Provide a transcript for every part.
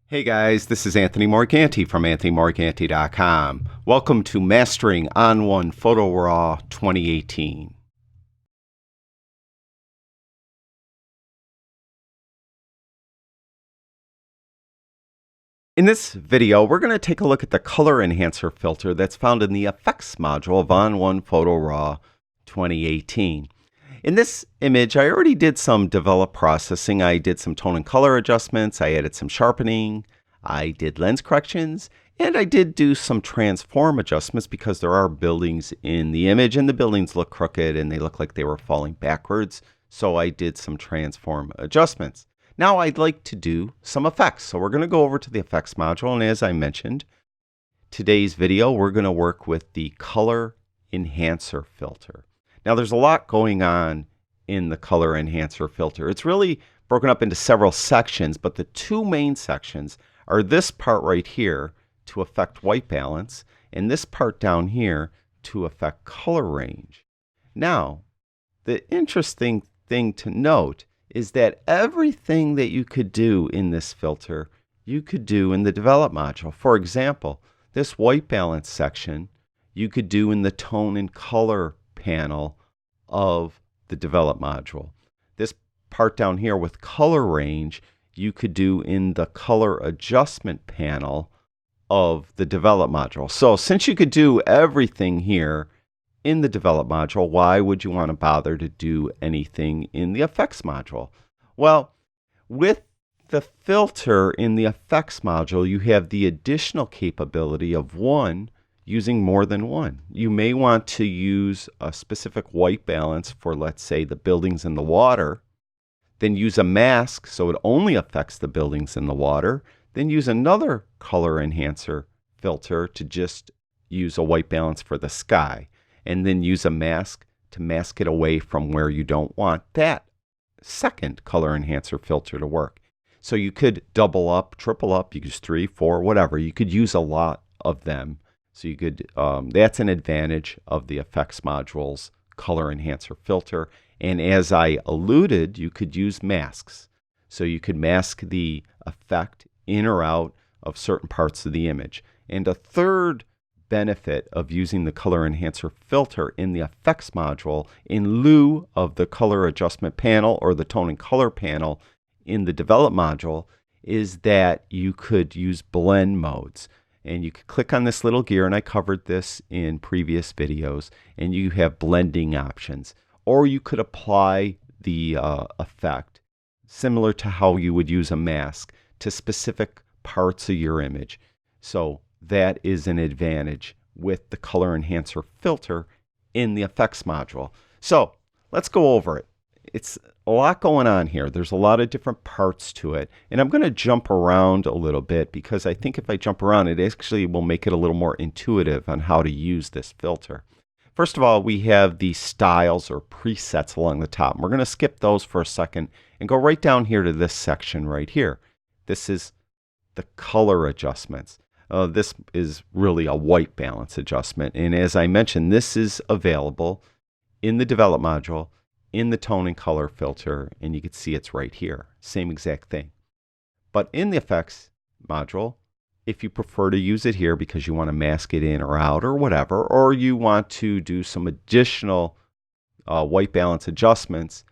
Hey guys, this is Anthony Morganti from AnthonyMorganti.com. Welcome to Mastering On1 Photo RAW 2018. In this video, we're going to take a look at the color enhancer filter that's found in the effects module of On1 Photo RAW 2018. In this image, I already did some develop processing. I did some tone and color adjustments. I added some sharpening. I did lens corrections. And I did do some transform adjustments because there are buildings in the image and the buildings look crooked and they look like they were falling backwards. So I did some transform adjustments. Now I'd like to do some effects. So we're going to go over to the effects module. And as I mentioned, today's video, we're going to work with the color enhancer filter. Now there's a lot going on in the color enhancer filter. It's really broken up into several sections, but the two main sections are this part right here to affect white balance and this part down here to affect color range. Now, the interesting thing to note is that everything that you could do in this filter, you could do in the develop module. For example, this white balance section, you could do in the tone and color panel of the develop module. This part down here with color range, you could do in the color adjustment panel of the develop module. So since you could do everything here in the develop module, why would you want to bother to do anything in the effects module? Well, with the filter in the effects module, you have the additional capability of using more than one. You may want to use a specific white balance for, let's say, the buildings and the water, then use a mask so it only affects the buildings and the water, then use another color enhancer filter to just use a white balance for the sky, and then use a mask to mask it away from where you don't want that second color enhancer filter to work. So you could double up, triple up, you could use 3, 4, whatever. You could use a lot of them. So you could, that's an advantage of the effects module's color enhancer filter. And as I alluded, you could use masks. So you could mask the effect in or out of certain parts of the image. And a third benefit of using the color enhancer filter in the effects module in lieu of the color adjustment panel or the tone and color panel in the develop module is that you could use blend modes. And you could click on this little gear, and I covered this in previous videos, and you have blending options. Or you could apply the effect, similar to how you would use a mask, to specific parts of your image. So that is an advantage with the color enhancer filter in the effects module. So let's go over it. It's a lot going on here. There's a lot of different parts to it. And I'm going to jump around a little bit because I think if I jump around, it actually will make it a little more intuitive on how to use this filter. First of all, we have the styles or presets along the top. We're going to skip those for a second and go right down here to this section right here. This is the color adjustments. This is really a white balance adjustment. And as I mentioned, this is available in the develop module, in the tone and color filter, and you can see it's right here. Same exact thing. But in the effects module, if you prefer to use it here because you want to mask it in or out or whatever, or you want to do some additional white balance adjustments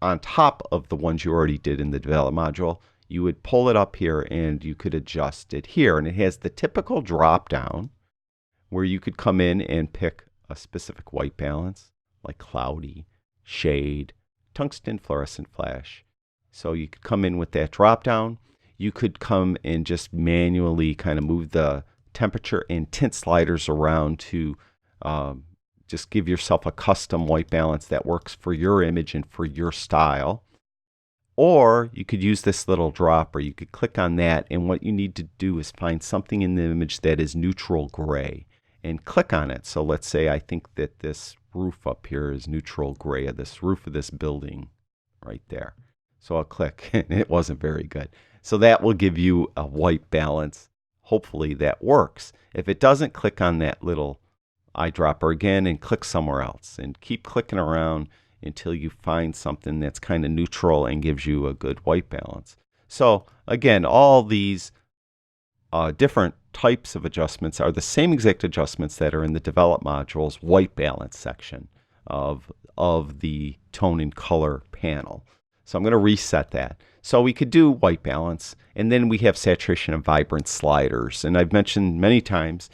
on top of the ones you already did in the develop module, you would pull it up here and you could adjust it here. And it has the typical drop down where you could come in and pick a specific white balance like cloudy, shade, tungsten, fluorescent, flash. So you could come in with that drop down. You could come and just manually kind of move the temperature and tint sliders around to just give yourself a custom white balance that works for your image and for your style. Or you could use this little dropper. You could click on that, and what you need to do is find something in the image that is neutral gray and click on it. So let's say I think that this roof up here is neutral gray, of this roof of this building right there. So I'll click, and it wasn't very good. So that will give you a white balance. Hopefully that works. If it doesn't, click on that little eyedropper again and click somewhere else and keep clicking around until you find something that's kind of neutral and gives you a good white balance. So again, all these different types of adjustments are the same exact adjustments that are in the Develop module's white balance section of the tone and color panel. So I'm going to reset that. So we could do white balance, and then we have saturation and vibrance sliders. And I've mentioned many times,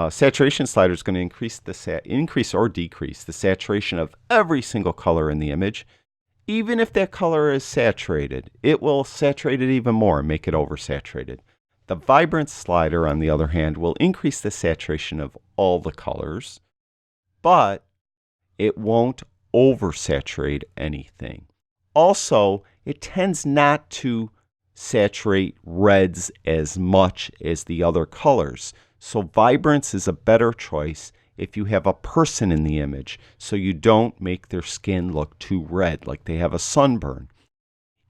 saturation slider is going to increase or decrease the saturation of every single color in the image. Even if that color is saturated, it will saturate it even more and make it oversaturated. The vibrance slider, on the other hand, will increase the saturation of all the colors, but it won't oversaturate anything. Also, it tends not to saturate reds as much as the other colors. So vibrance is a better choice if you have a person in the image, so you don't make their skin look too red, like they have a sunburn.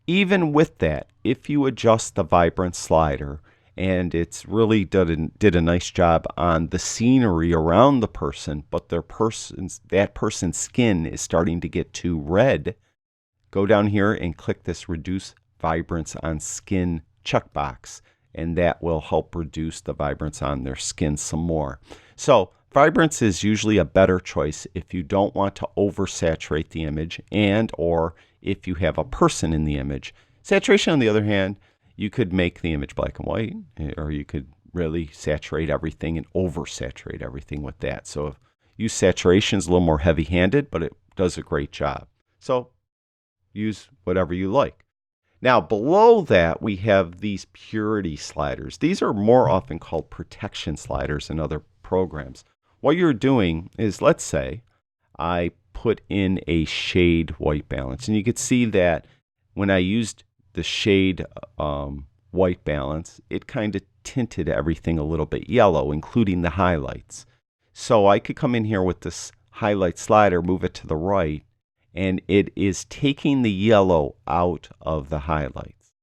Even with that, if you adjust the vibrance slider, and it's really did a nice job on the scenery around the person, but that person's skin is starting to get too red, go down here and click this Reduce Vibrance on Skin checkbox, and that will help reduce the vibrance on their skin some more. So vibrance is usually a better choice if you don't want to oversaturate the image and or if you have a person in the image. Saturation, on the other hand, you could make the image black and white, or you could really saturate everything and oversaturate everything with that. So use saturation is a little more heavy-handed, but it does a great job. So use whatever you like. Now below that we have these purity sliders. These are more often called protection sliders in other programs. What you're doing is, let's say I put in a shade white balance, and you could see that when I used the shade white balance, it kind of tinted everything a little bit yellow, including the highlights. So I could come in here with this highlight slider, move it to the right, and it is taking the yellow out of the highlights.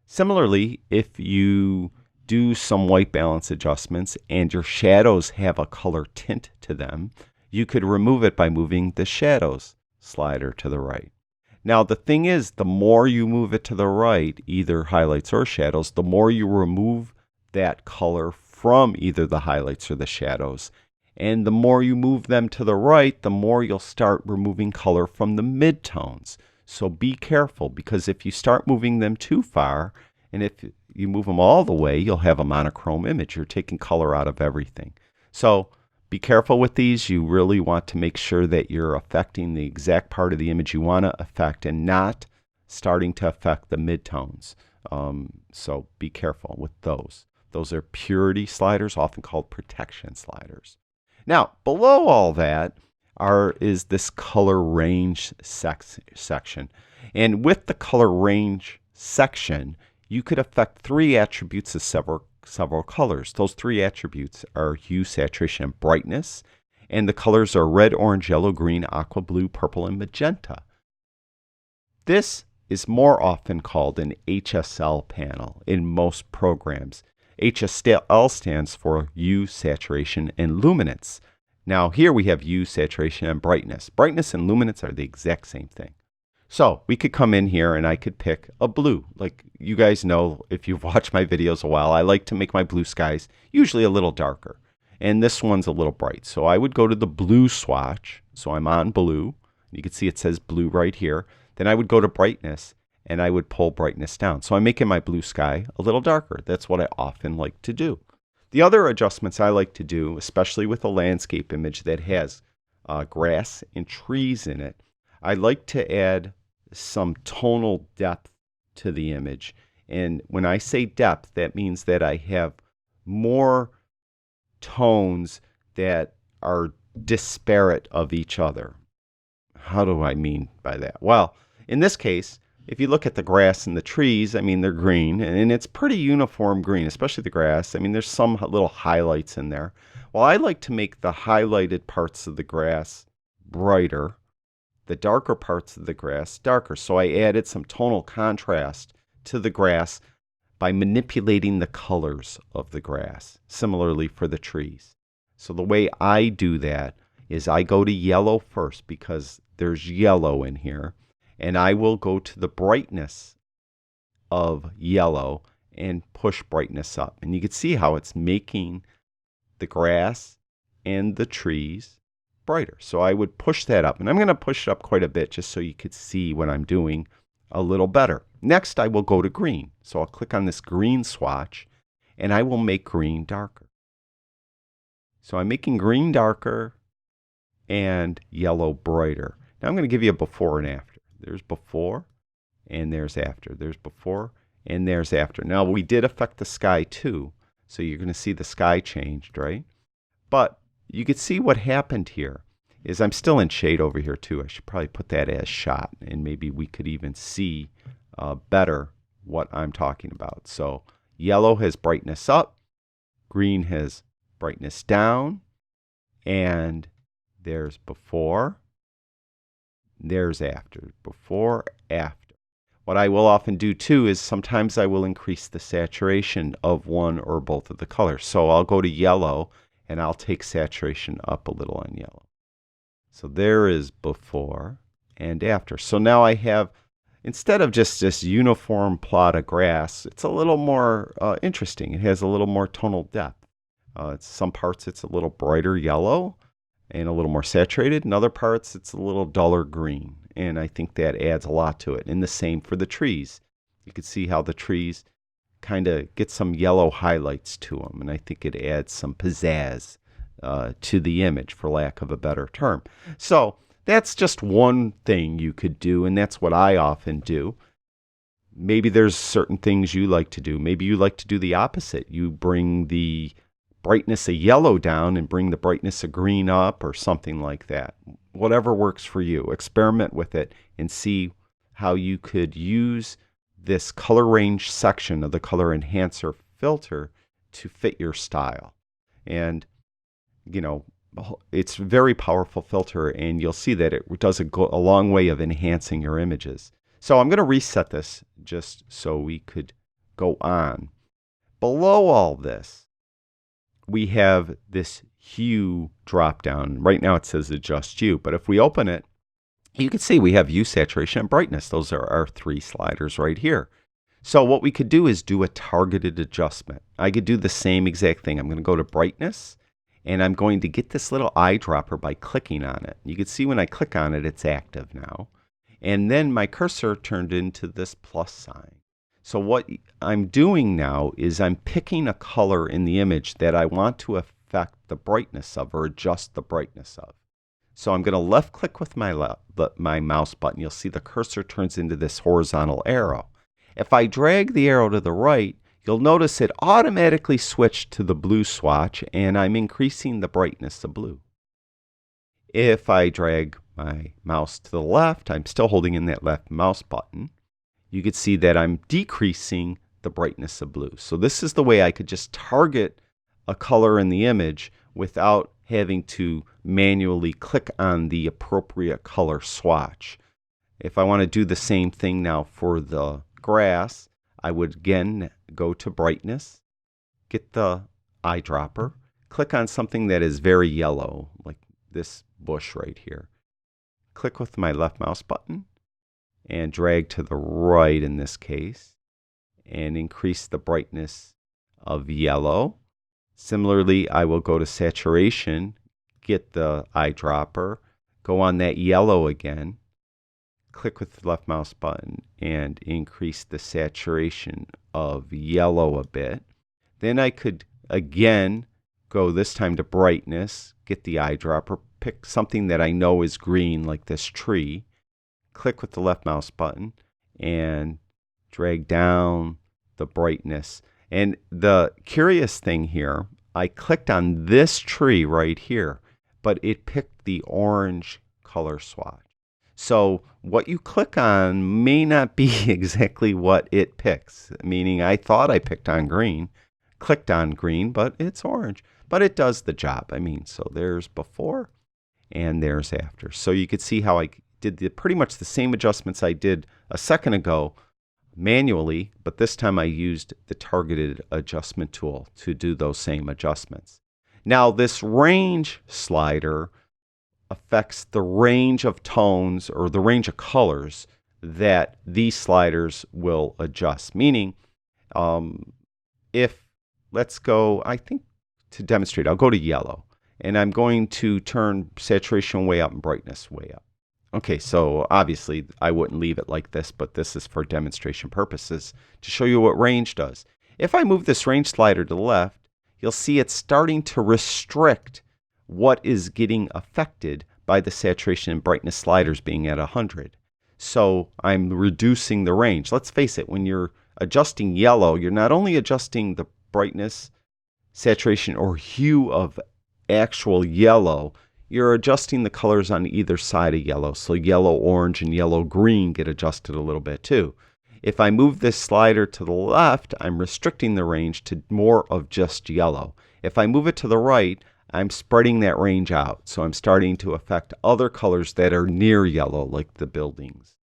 Similarly, if you do some white balance adjustments and your shadows have a color tint to them, you could remove it by moving the shadows slider to the right. Now the thing is, the more you move it to the right, either highlights or shadows, the more you remove that color from either the highlights or the shadows. And the more you move them to the right, the more you'll start removing color from the midtones. So be careful, because if you start moving them too far, and if you move them all the way, you'll have a monochrome image. You're taking color out of everything. So be careful with these. You really want to make sure that you're affecting the exact part of the image you want to affect and not starting to affect the midtones. So be careful with those. Those are purity sliders, often called protection sliders. Now, below all that is this color range section. And with the color range section, you could affect three attributes of several colors. Those three attributes are hue, saturation, and brightness. And the colors are red, orange, yellow, green, aqua, blue, purple, and magenta. This is more often called an HSL panel in most programs. HSL stands for hue, saturation, and luminance. Now here we have hue, saturation, and brightness. Brightness and luminance are the exact same thing. So we could come in here and I could pick a blue. Like you guys know, if you've watched my videos a while, I like to make my blue skies usually a little darker. And this one's a little bright. So I would go to the blue swatch. So I'm on blue. You can see it says blue right here. Then I would go to brightness and I would pull brightness down. So I'm making my blue sky a little darker. That's what I often like to do. The other adjustments I like to do, especially with a landscape image that has grass and trees in it, I like to add some tonal depth to the image. And when I say depth, that means that I have more tones that are disparate of each other. How do I mean by that? Well, in this case, if you look at the grass and the trees, I mean, they're green, and it's pretty uniform green, especially the grass. I mean, there's some little highlights in there. Well, I like to make the highlighted parts of the grass brighter, the darker parts of the grass darker. So I added some tonal contrast to the grass by manipulating the colors of the grass. Similarly for the trees. So the way I do that is I go to yellow first because there's yellow in here, and I will go to the brightness of yellow and push brightness up. And you can see how it's making the grass and the trees brighter. So I would push that up, and I'm going to push it up quite a bit just so you could see what I'm doing a little better. Next, I will go to green. So I'll click on this green swatch, and I will make green darker. So I'm making green darker and yellow brighter. Now I'm going to give you a before and after. There's before and there's after. There's before and there's after. Now we did affect the sky too, so you're going to see the sky changed, right? But you can see what happened here is I'm still in shade over here too. I should probably put that as shot, and maybe we could even see better what I'm talking about. So yellow has brightness up, green has brightness down, and there's before, there's after, before, after. What I will often do too is sometimes I will increase the saturation of one or both of the colors. So I'll go to yellow and I'll take saturation up a little on yellow. So there is before and after. So now I have, instead of just this uniform plot of grass, it's a little more interesting. It has a little more tonal depth. Some parts it's a little brighter yellow and a little more saturated. In other parts it's a little duller green. And I think that adds a lot to it. And the same for the trees. You can see how the trees kind of get some yellow highlights to them. And I think it adds some pizzazz to the image, for lack of a better term. So that's just one thing you could do, and that's what I often do. Maybe there's certain things you like to do. Maybe you like to do the opposite. You bring the brightness of yellow down and bring the brightness of green up, or something like that. Whatever works for you. Experiment with it and see how you could use this color range section of the color enhancer filter to fit your style. And you know, it's a very powerful filter, and you'll see that it does a long way of enhancing your images. So I'm going to reset this just so we could go on. Below all this, we have this hue drop down. Right now it says adjust hue, but if we open it, you can see we have hue, saturation, and brightness. Those are our three sliders right here. So what we could do is do a targeted adjustment. I could do the same exact thing. I'm going to go to brightness, and I'm going to get this little eyedropper by clicking on it. You can see when I click on it, it's active now. And then my cursor turned into this plus sign. So what I'm doing now is I'm picking a color in the image that I want to affect the brightness of, or adjust the brightness of. So I'm going to left click with my mouse button. You'll see the cursor turns into this horizontal arrow. If I drag the arrow to the right, you'll notice it automatically switched to the blue swatch, and I'm increasing the brightness of blue. If I drag my mouse to the left, I'm still holding in that left mouse button, you can see that I'm decreasing the brightness of blue. So this is the way I could just target a color in the image without having to manually click on the appropriate color swatch. If I want to do the same thing now for the grass, I would again go to brightness, get the eyedropper, click on something that is very yellow, like this bush right here. Click with my left mouse button and drag to the right in this case, and increase the brightness of yellow. Similarly, I will go to saturation, get the eyedropper, go on that yellow again, click with the left mouse button and increase the saturation of yellow a bit. Then I could again go this time to brightness, get the eyedropper, pick something that I know is green like this tree, click with the left mouse button and drag down the brightness. And the curious thing here, I clicked on this tree right here, but it picked the orange color swatch. So what you click on may not be exactly what it picks, meaning I thought I picked on green, clicked on green, but it's orange. But it does the job. I mean, so there's before and there's after. So you could see how I did pretty much the same adjustments I did a second ago manually, but this time I used the targeted adjustment tool to do those same adjustments. Now this range slider affects the range of tones or the range of colors that these sliders will adjust. Meaning, if, let's go, I think to demonstrate, I'll go to yellow. And I'm going to turn saturation way up and brightness way up. Okay, so obviously I wouldn't leave it like this, but this is for demonstration purposes to show you what range does. If I move this range slider to the left, you'll see it's starting to restrict what is getting affected by the saturation and brightness sliders being at 100. So I'm reducing the range. Let's face it, when you're adjusting yellow, you're not only adjusting the brightness, saturation, or hue of actual yellow, you're adjusting the colors on either side of yellow. So yellow orange and yellow green get adjusted a little bit too. If I move this slider to the left, I'm restricting the range to more of just yellow. If I move it to the right, I'm spreading that range out. So I'm starting to affect other colors that are near yellow, like the buildings.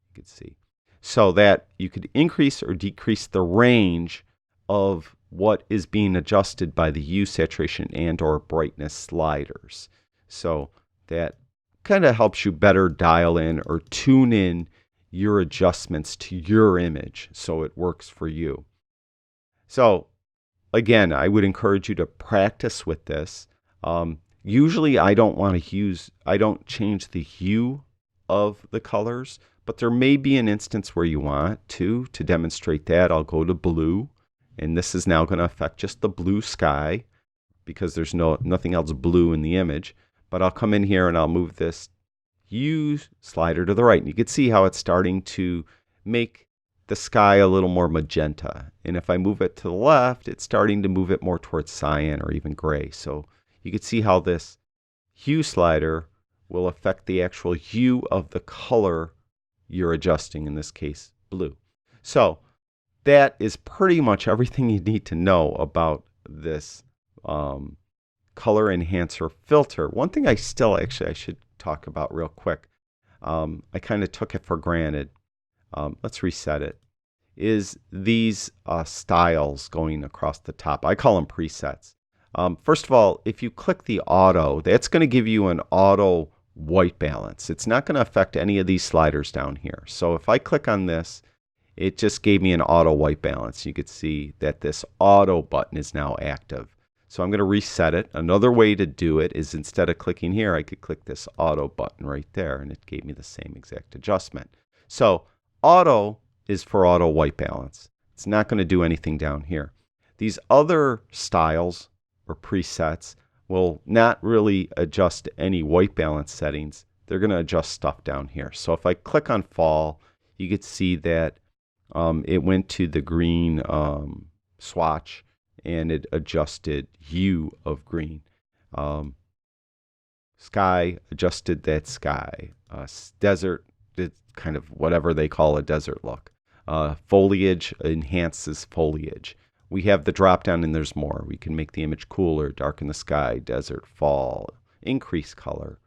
You can see. So that you could increase or decrease the range of what is being adjusted by the hue, saturation, and or brightness sliders. So that kind of helps you better dial in or tune in your adjustments to your image so it works for you. So again, I would encourage you to practice with this. Usually I don't change the hue of the colors, but there may be an instance where you want to demonstrate that. I'll go to blue. And this is now going to affect just the blue sky because there's nothing else blue in the image. But I'll come in here and I'll move this hue slider to the right. And you can see how it's starting to make the sky a little more magenta. And if I move it to the left, it's starting to move it more towards cyan or even gray. So you can see how this hue slider will affect the actual hue of the color you're adjusting, in this case, blue. So that is pretty much everything you need to know about this color enhancer filter. One thing I should talk about real quick. I kind of took it for granted. Let's reset it. Is these styles going across the top. I call them presets. First of all, if you click the auto, that's going to give you an auto white balance. It's not going to affect any of these sliders down here. So if I click on this, it just gave me an auto white balance. You could see that this auto button is now active. So I'm going to reset it. Another way to do it is instead of clicking here, I could click this auto button right there, and it gave me the same exact adjustment. So auto is for auto white balance. It's not going to do anything down here. These other styles or presets will not really adjust any white balance settings. They're going to adjust stuff down here. So if I click on fall, you could see that it went to the green swatch and it adjusted hue of green. Sky adjusted that sky. Desert did kind of whatever they call a desert look. Foliage enhances foliage. We have the drop down and there's more. We can make the image cooler, darken the sky, desert, fall, increase color.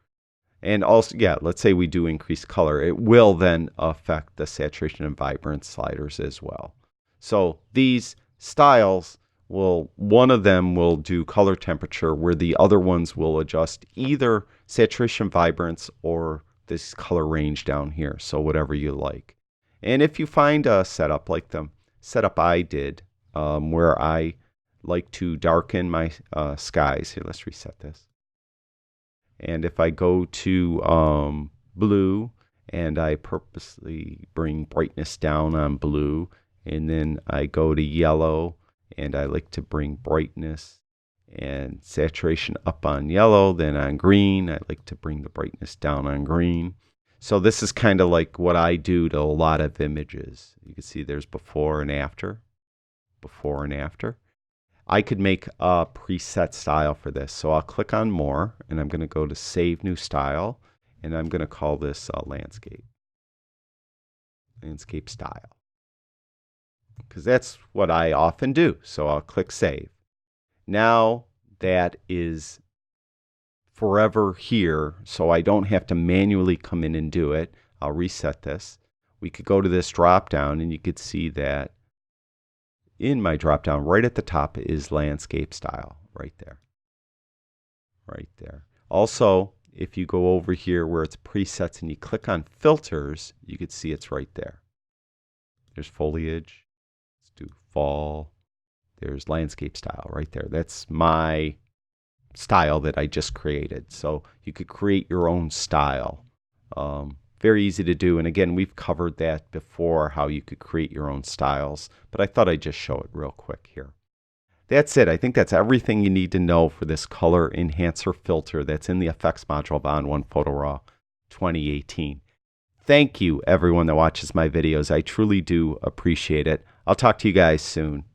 And also, yeah, let's say we do increase color. It will then affect the saturation and vibrance sliders as well. So these styles one of them will do color temperature where the other ones will adjust either saturation, vibrance, or this color range down here. So whatever you like. And if you find a setup like the setup I did, where I like to darken my skies. Here, let's reset this. And if I go to blue and I purposely bring brightness down on blue, and then I go to yellow and I like to bring brightness and saturation up on yellow, then on green, I like to bring the brightness down on green. So this is kind of like what I do to a lot of images. You can see there's before and after. Before and after. I could make a preset style for this. So I'll click on more and I'm going to go to save new style and I'm going to call this landscape. Landscape style. Because that's what I often do. So I'll click save. Now that is forever here, so I don't have to manually come in and do it. I'll reset this. We could go to this drop down and you could see that in my drop down right at the top is landscape style right there. Right there. Also, if you go over here where it's presets and you click on filters, you can see it's right there. There's foliage. Let's do fall. There's landscape style right there. That's my style that I just created. So you could create your own style. Very easy to do. And again, we've covered that before, how you could create your own styles. But I thought I'd just show it real quick here. That's it. I think that's everything you need to know for this color enhancer filter that's in the effects module of On1 Photo RAW 2018. Thank you, everyone that watches my videos. I truly do appreciate it. I'll talk to you guys soon.